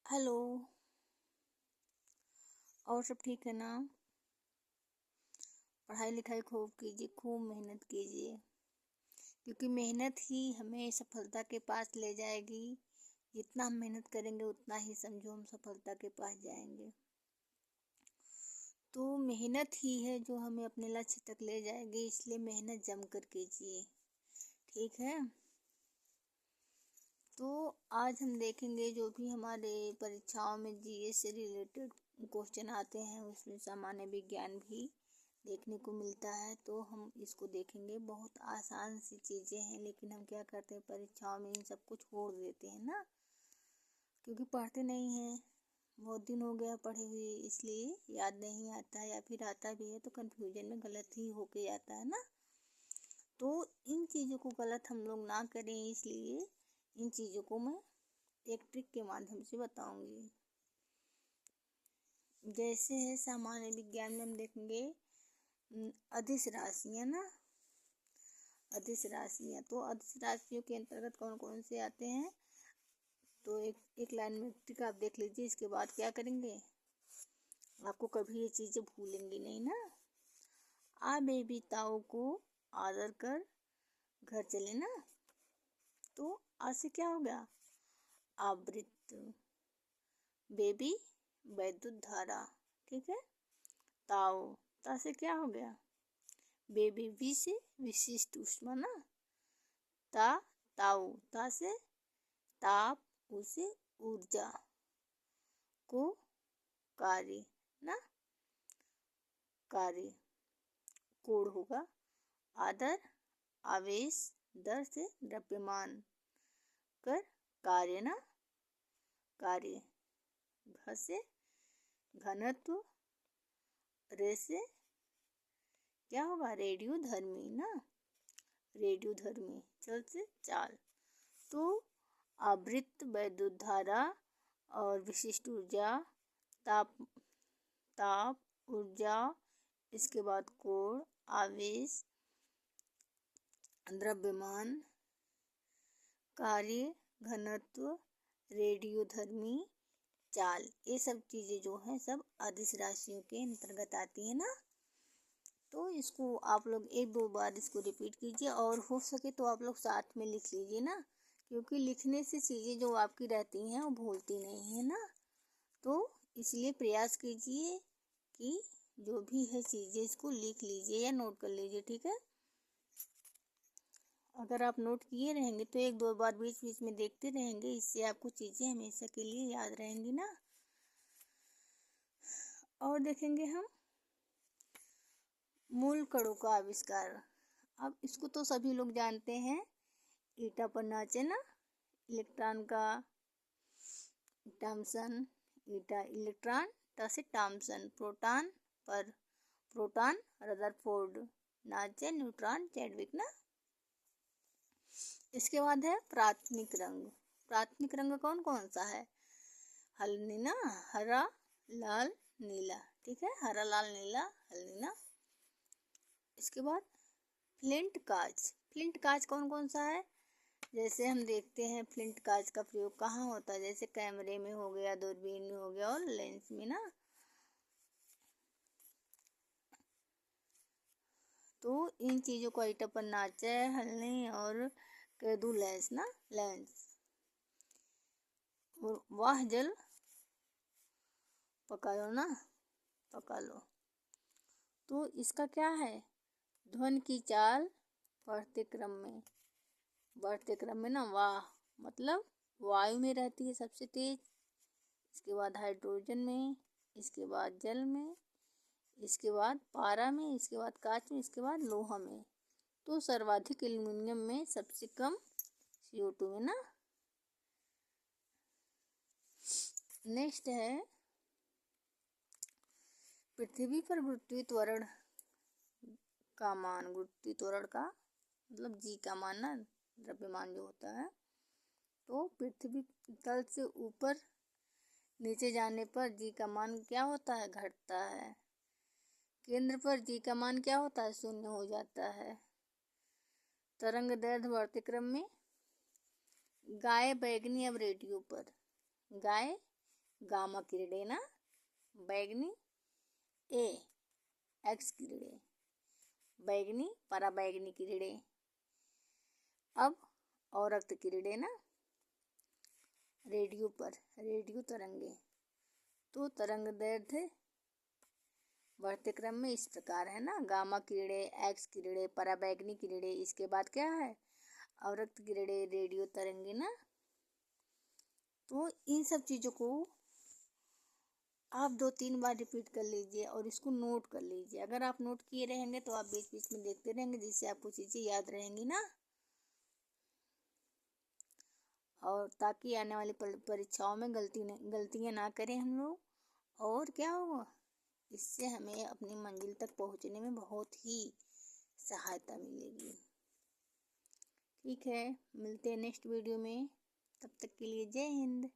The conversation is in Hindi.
हेलो। और सब ठीक है ना? पढ़ाई लिखाई खूब कीजिए, खूब मेहनत कीजिए, क्योंकि मेहनत ही हमें सफलता के पास ले जाएगी। जितना हम मेहनत करेंगे उतना ही समझो हम सफलता के पास जाएंगे। तो मेहनत ही है जो हमें अपने लक्ष्य तक ले जाएगी, इसलिए मेहनत जम कर कीजिए, ठीक है? तो आज हम देखेंगे जो भी हमारे परीक्षाओं में जीएस से रिलेटेड क्वेश्चन आते हैं, उसमें सामान्य विज्ञान भी देखने को मिलता है। तो हम इसको देखेंगे। बहुत आसान सी चीज़ें हैं, लेकिन हम क्या करते हैं, परीक्षाओं में इन सब को छोड़ देते हैं ना, क्योंकि पढ़ते नहीं हैं। बहुत दिन हो गया पढ़े हुए, इसलिए याद नहीं आता, या फिर आता भी है तो कन्फ्यूजन में गलत ही होके जाता है ना। तो इन चीज़ों को गलत हम लोग ना करें, इसलिए इन चीज़ों को मैं एक ट्रिक के माध्यम से बताऊंगी। जैसे है सामान्य विज्ञान में हम देखेंगे अदिश राशियाँ ना, अदिश राशियाँ। तो अदिश राशियों के अंतर्गत कौन कौन से आते हैं, तो एक लाइन में ट्रिक आप देख लीजिए। इसके बाद क्या करेंगे, आपको कभी ये चीज़ें भूलेंगे नहीं ना। आ बेबी ताऊ को आदर कर घर चले ना। तो आज से क्या हो गया, आवृत, बेबी वैद्युत धारा, ठीक है। ताऊ, ता से क्या हो गया, बेबी, वी से विशिष्ट ऊष्मा ना। ता ताऊ, ता से ताप, उसे ऊर्जा, को कार्य ना, कार्य, कोड होगा। आदर आवेश, दर से द्रव्यमान, कर कार्य ना, कार्य, घ से घनत्व, रे से क्या होगा, रेडियोधर्मी ना, रेडियोधर्मी, चल से चाल। तो आवृत्त, वैद्युत धारा और विशिष्ट ऊर्जा, ताप, ताप, ऊर्जा, इसके बाद कोण, आवेश, द्रव्यमान, कार्य, घनत्व, रेडियोधर्मी, चाल, ये सब चीज़ें जो हैं सब अदिश राशियों के अंतर्गत आती है ना। तो इसको आप लोग एक दो बार इसको रिपीट कीजिए, और हो सके तो आप लोग साथ में लिख लीजिए ना, क्योंकि लिखने से चीज़ें जो आपकी रहती हैं वो भूलती नहीं है ना। तो इसलिए प्रयास कीजिए कि जो भी है चीज़ें इसको लिख लीजिए या नोट कर लीजिए, ठीक है। अगर आप नोट किए रहेंगे तो एक दो बार बीच बीच में देखते रहेंगे, इससे आपको चीज़ें हमेशा के लिए याद रहेंगी ना। और देखेंगे हम मूल कणों का आविष्कार। अब इसको तो सभी लोग जानते हैं, ईटा पर नाचे ना, इलेक्ट्रॉन का टॉमसन, ईटा इलेक्ट्रॉन, टा से टॉमसन, प्रोटॉन पर प्रोटॉन रदरफोर्ड, नाचे न्यूट्रॉन चैडविक ना। इसके बाद है प्राथमिक रंग। प्राथमिक रंग कौन कौन सा है, हलनीना, हरा, लाल, नीला, ठीक है, हरा, लाल, नीला, हलनीना। इसके बाद फ्लिंट कांच। फ्लिंट कांच कौन कौन सा है, जैसे हम देखते हैं फ्लिंट कांच का प्रयोग कहाँ होता है, जैसे कैमरे में हो गया, दूरबीन में हो गया, और लेंस में ना। तो इन चीज़ों को ईटा पर नाचे, हलने और कैदू लेंस ना, लेंस। और वाह जल पका लो ना, पका लो। तो इसका क्या है, ध्वनि की चाल बढ़ते क्रम में, बढ़ते क्रम में ना, वाह मतलब वायु में रहती है सबसे तेज, इसके बाद हाइड्रोजन में, इसके बाद जल में, इसके बाद पारा में, इसके बाद कांच में, इसके बाद लोहा में। तो सर्वाधिक एल्युमिनियम में, सबसे कम CO2 में ना। नेक्स्ट है पृथ्वी पर गुरुत्वीय त्वरण का मान, गुरुत्वीय त्वरण का मतलब जी का मान ना, द्रव्यमान जो होता है। तो पृथ्वी तल से ऊपर नीचे जाने पर जी का मान क्या होता है, घटता है। केंद्र पर जी का मान क्या होता है, शून्य हो जाता है। तरंग दैर्ध्य बढ़ते क्रम में, गाय बैगनी अब रेडियो पर, गाय गामा किरणें ना बैगनी, ए एक्स किरणें बैगनी पराबैगनी किरणें। अब अवरक्त किरणें ना रेडियो तरंगे। तो तरंग दैर्ध्य बढ़ते क्रम में इस प्रकार है ना, गामा किरणें, एक्स किरणें, पराबैंगनी किरणें, इसके बाद क्या है अवरक्त किरणें, रेडियो तरंगे ना। तो इन सब चीजों को आप 2-3 बार रिपीट कर लीजिए और इसको नोट कर लीजिए। अगर आप नोट किए रहेंगे तो आप बीच बीच में देखते रहेंगे, जिससे आपको चीजें याद रहेंगी ना, और ताकि आने वाली परीक्षाओं में गलतियां ना करें हम लोग। और क्या होगा, इससे हमें अपनी मंजिल तक पहुंचने में बहुत ही सहायता मिलेगी। ठीक है, मिलते हैं नेक्स्ट वीडियो में, तब तक के लिए जय हिंद।